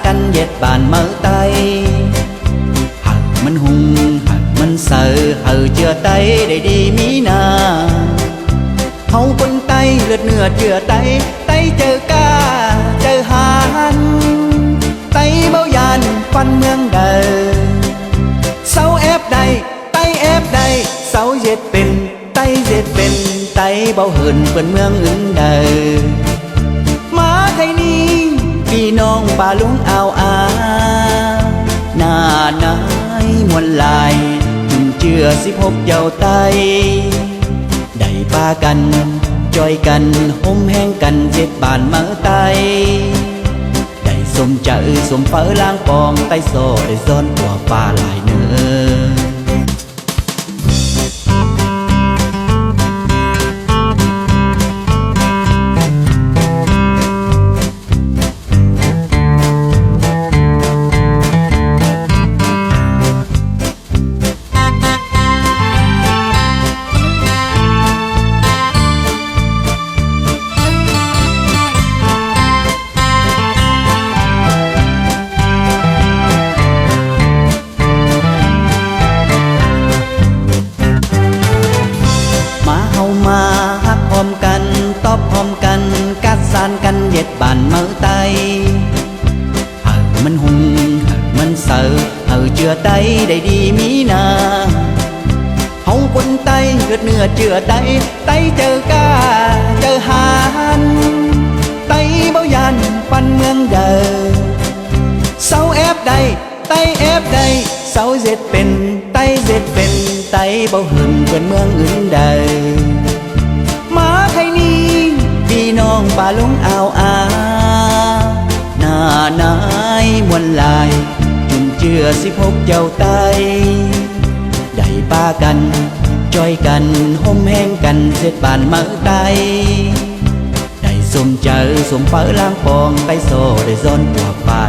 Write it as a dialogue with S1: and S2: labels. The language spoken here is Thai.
S1: กันเย็ดบานเมื่อไตหักมันหุงหักมันเสือเหือเจือไตได้ดีมีนาเฮาเบิ่งไตเลือดเนื้อเจือไตไตเจอกาเจอหันไตเบายานฟันเมืองเดิมเสาแอบใดไตแอบใดเสาเย็ดเป็นไตเย็ดเป็นไตเบาเหินเปิ้นเมืองอื่นเดิมมาไทยนี้พี่น้องป่าลุงเอาหน้านายมวนลายจุ่มเจือสิพบเจ้าไตได้ป้ากันจอยกันห่มแห้งกันเจ็ดบานเมื่อไตได้สมเจอสมเฟ้อล้างปองไตโซได้ซ้อนกว่าป่าหลายเนื้อมาฮักพร้อมกันตอบพร้อมกันกัดสานกันเย็ดบานเมื่อไตหากมันหุงหากมันเสือเหือเจือไตได้ดีมีนาเฮาคนไตเลือดเนื้อเจือไตไตเจอกาเจอหันไตเบายานฟันเมืองเดิมเสาแอบใดไตแอบใดเสาเจ็ดเป็นไตเจ็ดเป็นไตเบาเหินเปิ้นเมืองอื่นเดิมมาไทยนี้พี่น้องป่าลุงเอาหน้านายมวนลายจุ่มเจือสิพบเจ้าไตได้ป้ากันจอยกันห่มแห้งกันเสร็จบานเมื่อไตได้สมเจอสมเฟ้อล้างปองไตโซได้ซ้อนกว่าป่า